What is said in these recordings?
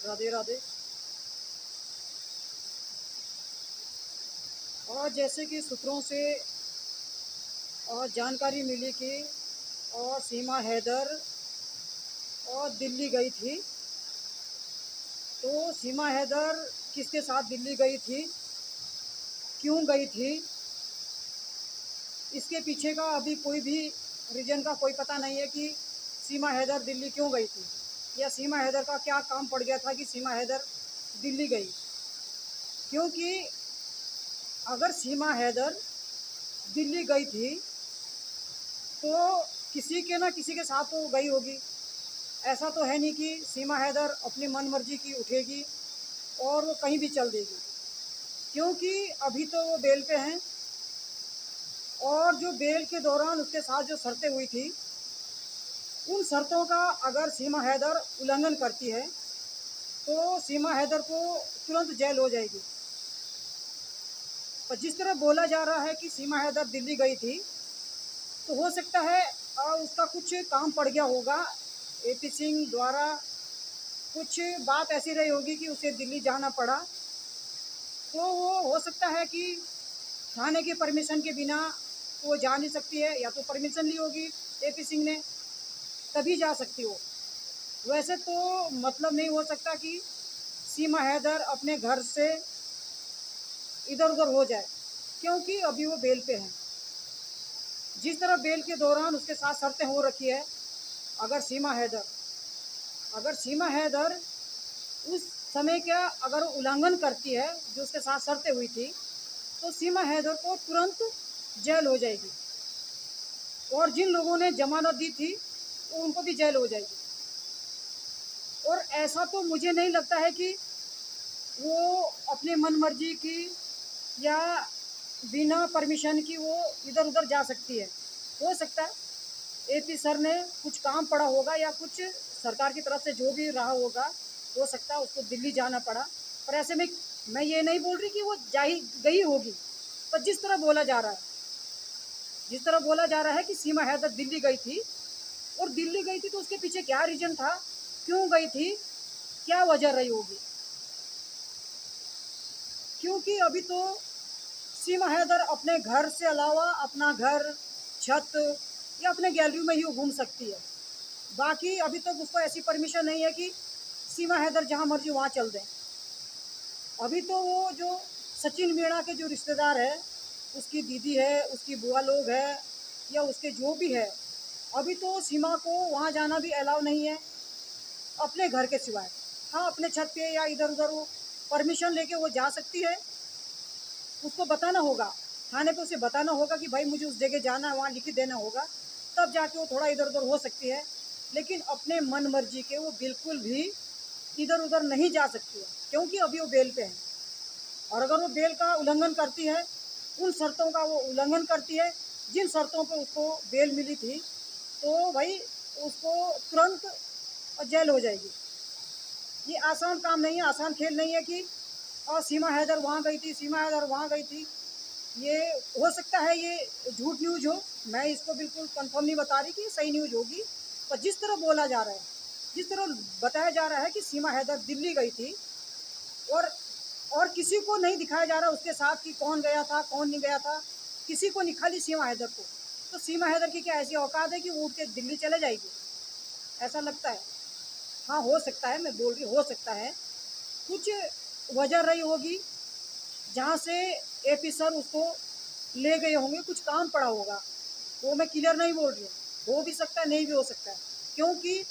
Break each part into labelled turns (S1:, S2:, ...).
S1: राधे राधे। और जैसे कि सूत्रों से जानकारी मिली कि सीमा हैदर दिल्ली गई थी। तो सीमा हैदर किसके साथ दिल्ली गई थी, क्यों गई थी, इसके पीछे का अभी कोई भी रीजन का कोई पता नहीं है कि सीमा हैदर दिल्ली क्यों गई थी, या सीमा हैदर का क्या काम पड़ गया था कि सीमा हैदर दिल्ली गई। क्योंकि अगर सीमा हैदर दिल्ली गई थी तो किसी के ना किसी के साथ तो गई होगी। ऐसा तो है नहीं कि सीमा हैदर अपनी मन मर्जी की उठेगी और वो कहीं भी चल देगी, क्योंकि अभी तो वो बेल पे हैं। और जो बेल के दौरान उसके साथ जो शर्तें हुई थी, उन शर्तों का अगर सीमा हैदर उल्लंघन करती है तो सीमा हैदर को तुरंत जेल हो जाएगी। और जिस तरह बोला जा रहा है कि सीमा हैदर दिल्ली गई थी, तो हो सकता है उसका कुछ काम पड़ गया होगा। एपी सिंह द्वारा कुछ बात ऐसी रही होगी कि उसे दिल्ली जाना पड़ा। तो वो हो सकता है कि थाने के परमिशन के बिना वो जा नहीं सकती है, या तो परमिशन ली होगी एपी सिंह ने, तभी जा सकती हो। वैसे तो मतलब नहीं हो सकता कि सीमा हैदर अपने घर से इधर उधर हो जाए, क्योंकि अभी वो बेल पे हैं। जिस तरह बेल के दौरान उसके साथ शर्तें हो रखी है, अगर सीमा हैदर उस समय का अगर उल्लंघन करती है, जो उसके साथ शर्तें हुई थी, तो सीमा हैदर को तुरंत जेल हो जाएगी। और जिन लोगों ने जमानत दी थी तो उनको भी जेल हो जाएगी। और ऐसा तो मुझे नहीं लगता है कि वो अपने मन मर्जी की या बिना परमिशन की वो इधर उधर जा सकती है। हो सकता है एपी सर ने कुछ काम पड़ा होगा, या कुछ सरकार की तरफ से जो भी रहा होगा, हो सकता है उसको दिल्ली जाना पड़ा। पर ऐसे में मैं ये नहीं बोल रही कि वो जा ही गई होगी, पर जिस तरह बोला जा रहा है कि सीमा हैदर दिल्ली गई थी, और दिल्ली गई थी तो उसके पीछे क्या रीजन था, क्यों गई थी, क्या वजह रही होगी। क्योंकि अभी तो सीमा हैदर अपने घर से अलावा अपना घर, छत या अपने गैलरी में ही घूम सकती है। बाकी अभी तक उसको ऐसी परमिशन नहीं है कि सीमा हैदर जहाँ मर्जी वहाँ चल दें। अभी तो वो जो सचिन मीणा के जो रिश्तेदार है, उसकी दीदी है, उसकी बुआ लोग है, या उसके जो भी है, अभी तो सीमा को वहाँ जाना भी अलाउ नहीं है अपने घर के सिवाय। हाँ, अपने छत पे या इधर उधर वो परमिशन लेके वो जा सकती है। उसको बताना होगा, थाने पे उसे बताना होगा कि भाई मुझे उस जगह जाना है, वहाँ लिख देना होगा, तब जाके वो थोड़ा इधर उधर हो सकती है। लेकिन अपने मन मर्जी के वो बिल्कुल भी इधर उधर नहीं जा सकती है, क्योंकि अभी वो बेल पे है। और अगर वो बेल का उल्लंघन करती है, उन शर्तों का वो उल्लंघन करती है जिन शर्तों पर उसको बेल मिली थी, तो भाई उसको तुरंत जेल हो जाएगी। ये आसान काम नहीं है, आसान खेल नहीं है कि सीमा हैदर वहाँ गई थी, सीमा हैदर वहाँ गई थी। ये हो सकता है ये झूठ न्यूज़ हो, मैं इसको बिल्कुल कंफर्म नहीं बता रही कि सही न्यूज़ होगी। पर जिस तरह बोला जा रहा है, जिस तरह बताया जा रहा है कि सीमा हैदर दिल्ली गई थी, और और किसी को नहीं दिखाया जा रहा उसके साथ कि कौन गया था कौन नहीं गया था, किसी को नहीं, खाली सीमा हैदर को। तो सीमा हैदर की क्या ऐसी औकात है कि वो उठ के दिल्ली चले जाएगी? ऐसा लगता है। हाँ, हो सकता है, मैं बोल रही हो सकता है कुछ वजह रही होगी जहाँ से एपी सर उसको ले गए होंगे, कुछ काम पड़ा होगा। वो मैं क्लियर नहीं बोल रही हूँ, हो भी सकता है नहीं भी हो सकता है, क्योंकि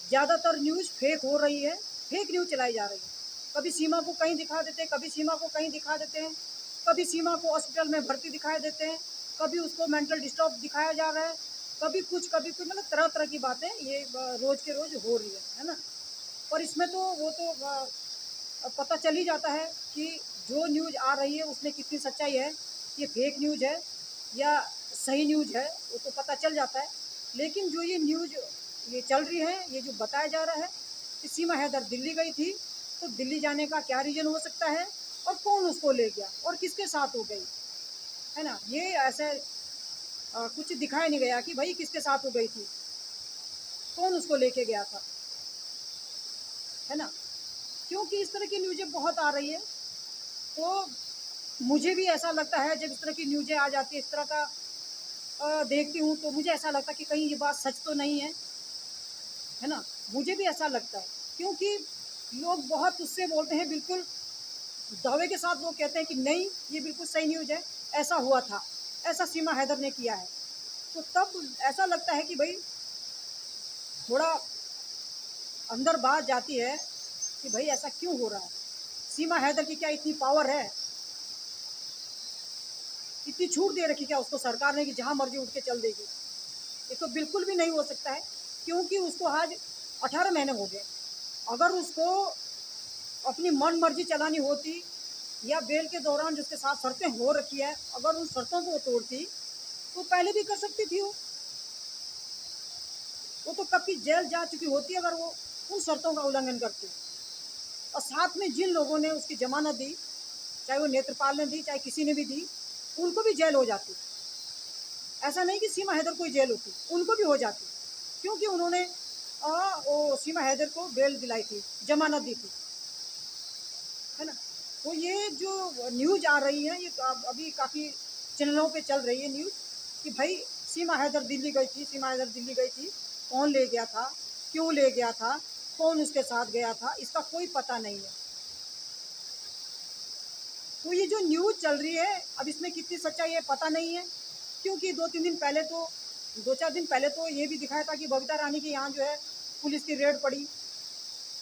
S1: ज़्यादातर न्यूज़ फेक हो रही है, फेक न्यूज़ चलाई जा रही है। कभी सीमा को कहीं दिखा देते हैं, कभी सीमा को कहीं दिखा देते हैं, कभी सीमा को हॉस्पिटल में भर्ती दिखाई देते हैं, कभी उसको मेंटल डिस्टर्ब दिखाया जा रहा है, कभी कुछ, मतलब तरह तरह की बातें ये रोज़ के रोज़ हो रही है ना। और इसमें तो वो तो पता चल ही जाता है कि जो न्यूज़ आ रही है उसमें कितनी सच्चाई है, ये फेक न्यूज़ है या सही न्यूज़ है, वो तो पता चल जाता है। लेकिन जो ये न्यूज़ ये चल रही है, ये जो बताया जा रहा है कि सीमा हैदर दिल्ली गई थी, तो दिल्ली जाने का क्या रीज़न हो सकता है, और कौन उसको ले गया और किसके साथ हो गई, है ना। ये ऐसे कुछ दिखाया नहीं गया कि भाई किसके साथ हो गई थी, कौन उसको लेके गया था, है ना। क्योंकि इस तरह की न्यूज़ें बहुत आ रही है, तो मुझे भी ऐसा लगता है जब इस तरह की न्यूज़ें आ जाती है, इस तरह का देखती हूँ, तो मुझे ऐसा लगता है कि कहीं ये बात सच तो नहीं है ना? मुझे भी ऐसा लगता है, क्योंकि लोग बहुत उससे बोलते हैं, बिल्कुल दावे के साथ लोग कहते हैं कि नहीं, ये बिल्कुल सही न्यूज़ है, ऐसा हुआ था, ऐसा सीमा हैदर ने किया है। तो तब ऐसा लगता है कि भाई थोड़ा अंदर बात जाती है कि भाई ऐसा क्यों हो रहा है? सीमा हैदर की क्या इतनी पावर है? इतनी छूट दे रखी क्या उसको सरकार ने कि जहाँ मर्जी उठ के चल देगी? ये तो बिल्कुल भी नहीं हो सकता है, क्योंकि उसको आज 18 महीने हो गए। अगर उसको अपनी मन मर्जी चलानी होती, या बेल के दौरान जिसके साथ शर्तें हो रखी है, अगर उन शर्तों को तोड़ती, तो पहले भी कर सकती थी वो तो कब की जेल जा चुकी होती अगर वो उन शर्तों का उल्लंघन करती। और साथ में जिन लोगों ने उसकी जमानत दी, चाहे वो नेत्रपाल ने दी, चाहे किसी ने भी दी, उनको भी जेल हो जाती। ऐसा नहीं कि सीमा हैदर को ही जेल होती, उनको भी हो जाती, क्योंकि उन्होंने वो सीमा हैदर को बेल दिलाई थी, जमानत दी थी, है ना? तो ये जो न्यूज़ आ रही है, ये अभी काफ़ी चैनलों पे चल रही है न्यूज़ कि भाई सीमा हैदर दिल्ली गई थी, सीमा हैदर दिल्ली गई थी, कौन ले गया था, क्यों ले गया था, कौन उसके साथ गया था, इसका कोई पता नहीं है। तो ये जो न्यूज़ चल रही है, अब इसमें कितनी सच्चाई है पता नहीं है, क्योंकि 2-3 दिन पहले तो 2-4 दिन पहले तो ये भी दिखाया था कि बबीता रानी के यहाँ जो है पुलिस की रेड पड़ी,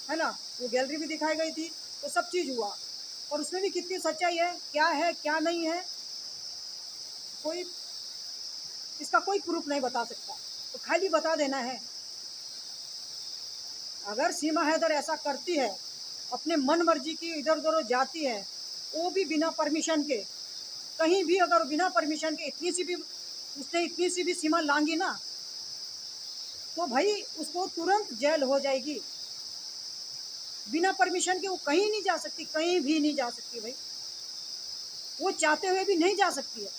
S1: है ना? वो गैलरी भी दिखाई गई थी, तो सब चीज़ हुआ, और उसमें भी कितनी सच्चाई है, क्या नहीं है, कोई इसका कोई प्रूफ नहीं बता सकता, तो खाली बता देना है। अगर सीमा हैदर ऐसा करती है, अपने मन मर्जी की इधर उधर जाती है, वो भी बिना परमिशन के, कहीं भी अगर बिना परमिशन के इतनी सी भी सीमा लांगी ना, तो भाई उसको तुरंत जेल हो जाएगी। बिना परमिशन के वो कहीं नहीं जा सकती, कहीं भी नहीं जा सकती भाई, वो चाहते हुए भी नहीं जा सकती है,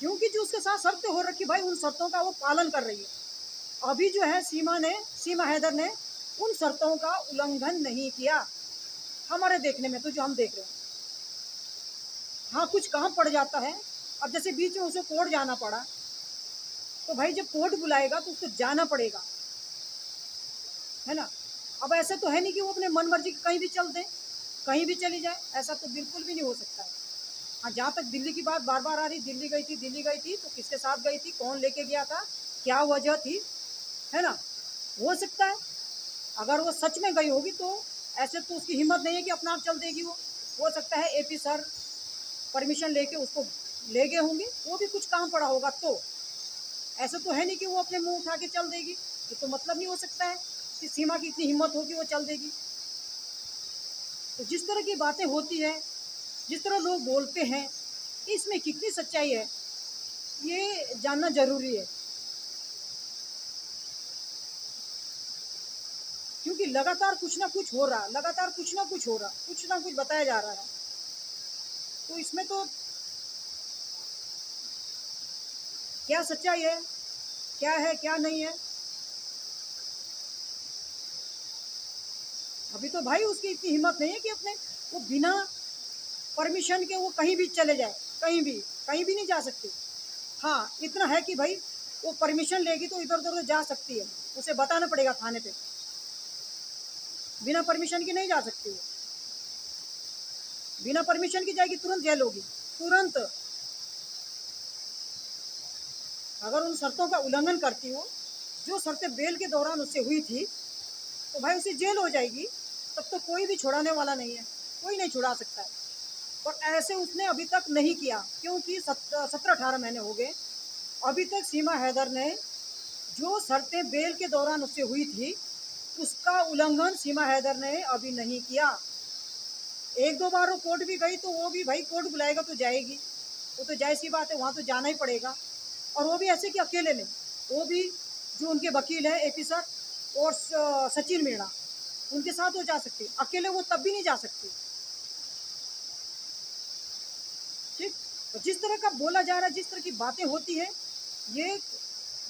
S1: क्योंकि जो उसके साथ शर्तें हो रखी भाई, उन शर्तों का वो पालन कर रही है। अभी जो है सीमा हैदर ने उन शर्तों का उल्लंघन नहीं किया, हमारे देखने में तो, जो हम देख रहे हैं। हाँ, कुछ कहाँ पड़ जाता है, अब जैसे बीच में उसे कोर्ट जाना पड़ा, तो भाई जब कोर्ट बुलाएगा तो उसको जाना पड़ेगा, है ना? अब ऐसे तो है नहीं कि वो अपने मन मर्जी कहीं भी चल दे, कहीं भी चली जाए, ऐसा तो बिल्कुल भी नहीं हो सकता है। हाँ, जहाँ तक दिल्ली की बात बार बार आ रही, दिल्ली गई थी, तो किसके साथ गई थी, कौन लेके गया था, क्या वजह थी, है ना? हो सकता है अगर वो सच में गई होगी, तो ऐसे तो उसकी हिम्मत नहीं है कि अपना आप चल देगी वो। हो सकता है एपी सर परमिशन लेके उसको ले गए होंगे, वो भी कुछ काम पड़ा होगा, तो ऐसा तो है नहीं कि वो अपने मुंह उठा के चल देगी। ये तो मतलब नहीं हो सकता है कि सीमा की इतनी हिम्मत होगी वो चल देगी। तो जिस तरह की बातें होती है, जिस तरह लोग बोलते हैं, इसमें कितनी सच्चाई है, ये जानना जरूरी है, क्योंकि लगातार कुछ ना कुछ हो रहा, लगातार कुछ ना कुछ हो रहा, कुछ ना कुछ बताया जा रहा है, तो इसमें तो क्या सच्चाई है, क्या है, क्या नहीं है? अभी तो भाई उसकी इतनी हिम्मत नहीं है कि अपने वो बिना परमिशन के वो कहीं भी चले जाए, कहीं भी नहीं जा सकती। हाँ, इतना है कि भाई वो परमिशन लेगी तो इधर उधर जा सकती है, उसे बताना पड़ेगा थाने पे, बिना परमिशन की नहीं जा सकती वो। बिना परमिशन की जाएगी, तुरंत जेल होगी, तुरंत। अगर उन शर्तों का उल्लंघन करती हो, जो शर्तें बेल के दौरान उससे हुई थी, तो भाई उसे जेल हो जाएगी, तब तो कोई भी छुड़ाने वाला नहीं है, कोई नहीं छुड़ा सकता है। और ऐसे उसने अभी तक नहीं किया, क्योंकि 17-18 महीने हो गए, अभी तक सीमा हैदर ने जो शर्तें बेल के दौरान उससे हुई थी, उसका उल्लंघन सीमा हैदर ने अभी नहीं किया। एक दो बार वो कोर्ट भी गई, तो वो भी भाई कोर्ट बुलाएगा तो जाएगी, वो तो जायज़ सी बात है, वहाँ तो जाना ही पड़ेगा। और वो भी ऐसे कि अकेले नहीं, वो भी जो उनके वकील हैं एपी सर और सचिन मीणा, उनके साथ वो जा सकती है, अकेले वो तब भी नहीं जा सकती। ठीक, तो जिस तरह का बोला जा रहा है, जिस तरह की बातें होती है, ये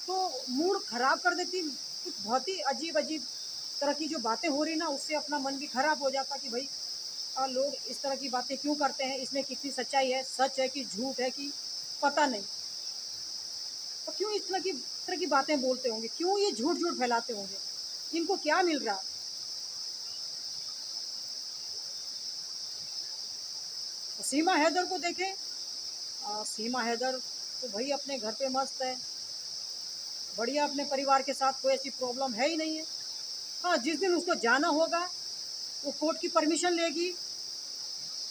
S1: तो मूड खराब कर देती, कुछ बहुत ही अजीब अजीब तरह की जो बातें हो रही ना, उससे अपना मन भी खराब हो जाता कि भाई लोग इस तरह की बातें क्यों करते हैं, इसमें कितनी सच्चाई है, सच है कि झूठ है कि पता नहीं। तो क्यों इस तरह की बातें बोलते होंगे, क्यों ये झूठ झूठ फैलाते होंगे, इनको क्या मिल रहा। तो सीमा हैदर को देखें, सीमा हैदर तो भाई अपने घर पे मस्त है, बढ़िया, अपने परिवार के साथ कोई ऐसी प्रॉब्लम है ही नहीं है। हाँ, जिस दिन उसको जाना होगा वो कोर्ट की परमिशन लेगी,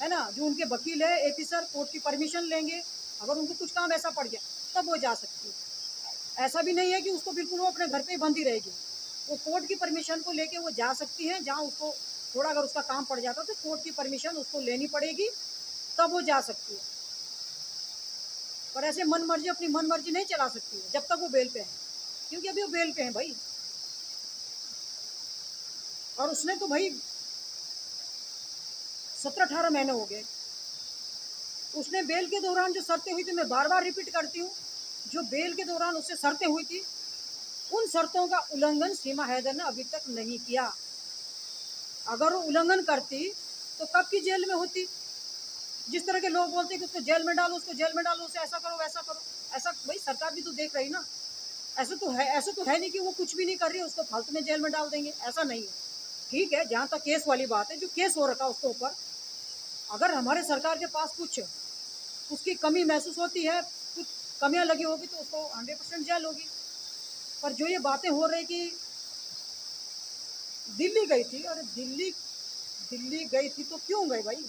S1: है ना, जो उनके वकील है एपी सर कोर्ट की परमिशन लेंगे, अगर उनको कुछ काम ऐसा पड़ गया तब वो जा सकती है। ऐसा भी नहीं है कि उसको बिल्कुल वो अपने घर पे ही बंदी रहेगी, वो कोर्ट की परमिशन को लेके वो जा सकती है, जहाँ उसको थोड़ा अगर उसका काम पड़ जाता तो कोर्ट की परमिशन उसको लेनी पड़ेगी, तब वो जा सकती है। पर ऐसे मन मर्जी अपनी मन मर्जी नहीं चला सकती है जब तक वो बेल पे है, क्योंकि अभी वो बेल पे है भाई। और उसने तो भाई 17-18 महीने हो गए, उसने बेल के दौरान जो शर्तें हुई थी, मैं बार बार रिपीट करती हूँ, जो बेल के दौरान उससे शर्तें हुई थी, उन शर्तों का उल्लंघन सीमा हैदर ने अभी तक नहीं किया। अगर वो उल्लंघन करती तो कब की जेल में होती। जिस तरह के लोग बोलते हैं कि उसको जेल में डालो, उसको जेल में डालो, उसे ऐसा करो वैसा करो, ऐसा भाई सरकार भी तो देख रही ना। ऐसा तो है नहीं कि वो कुछ भी नहीं कर रही है, उसको फालतू में जेल में डाल देंगे, ऐसा नहीं है। ठीक है, जहाँ तक केस वाली बात है, जो केस हो रखा उसके ऊपर, अगर हमारे सरकार के पास कुछ उसकी कमी महसूस होती है, कुछ कमियां लगी होगी, तो उसको 100% जेल होगी। पर जो ये बातें हो रही कि दिल्ली गई थी, अरे दिल्ली दिल्ली गई थी तो क्यों गई भाई,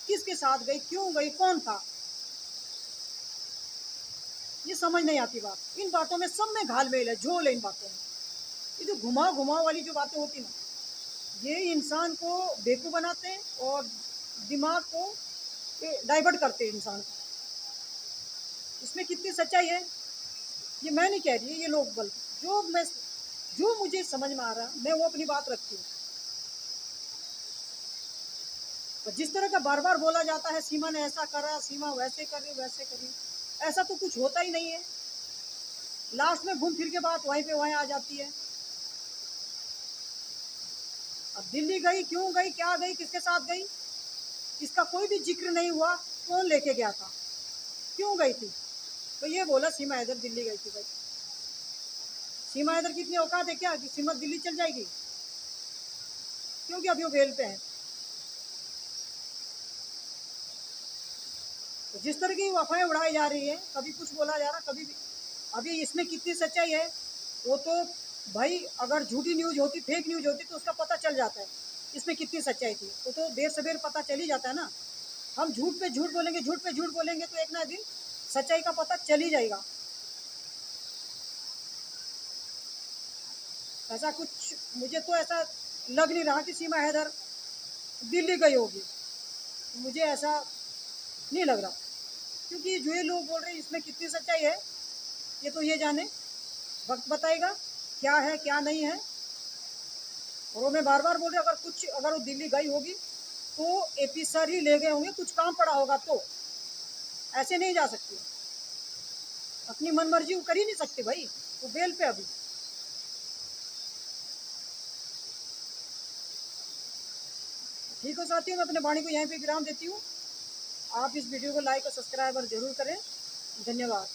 S1: किसके साथ गई, क्यों गई, कौन था, ये समझ नहीं आती बात। इन बातों में सब में घालमेल है, झोल है इन बातों में। ये जो घुमाव घुमाव वाली जो बातें होती ना, ये इंसान को बेवकूफ़ बनाते हैं और दिमाग को डाइवर्ट करते हैं इंसान को। इसमें कितनी सच्चाई है ये मैं नहीं कह रही, ये लोग बल्कि जो मुझे समझ में आ रहा मैं वो अपनी बात रखती हूँ। तो जिस तरह का बार बार बोला जाता है सीमा ने ऐसा करा, सीमा वैसे करी वैसे करी, ऐसा तो कुछ होता ही नहीं है। लास्ट में घूम फिर के बात वहीं पे वहीं आ जाती है। अब दिल्ली गई, क्यों गई, क्या गई, किसके साथ गई, इसका कोई भी जिक्र नहीं हुआ। कौन लेके गया था, क्यों गई थी, तो ये बोला सीमा हैदर दिल्ली गई थी। भाई सीमा हैदर की इतनी औकात है क्या कि सीमा दिल्ली चल जाएगी, क्योंकि अभी वो बेल पे है। तो जिस तरह की अफवाहें उड़ाई जा रही है, कभी कुछ बोला जा रहा, कभी भी, अभी इसमें कितनी सच्चाई है वो तो भाई, अगर झूठी न्यूज़ होती, फेक न्यूज़ होती, तो उसका पता चल जाता है इसमें कितनी सच्चाई थी, वो तो देर सवेर पता चल ही जाता है ना। हम झूठ पे झूठ बोलेंगे, झूठ पे झूठ बोलेंगे, तो एक ना दिन सच्चाई का पता चल ही जाएगा। ऐसा कुछ मुझे तो ऐसा लग नहीं रहा कि सीमा हैदर दिल्ली गई होगी, मुझे ऐसा नहीं लग रहा। क्योंकि जो ये लोग बोल रहे हैं इसमें कितनी सच्चाई है, ये तो ये जाने, वक्त बताएगा क्या है क्या नहीं है। और वो मैं बार बार बोल रही हूँ, अगर वो दिल्ली गई होगी तो एपी सर ही ले गए होंगे, कुछ काम पड़ा होगा, तो ऐसे नहीं जा सकती, अपनी मन मर्जी वो कर ही नहीं सकती भाई, वो बेल पे अभी। ठीक हो साथियों, मैं अपने वाणी को यहीं पे विराम देती हूँ। आप इस वीडियो को लाइक और सब्सक्राइब और जरूर करें। धन्यवाद।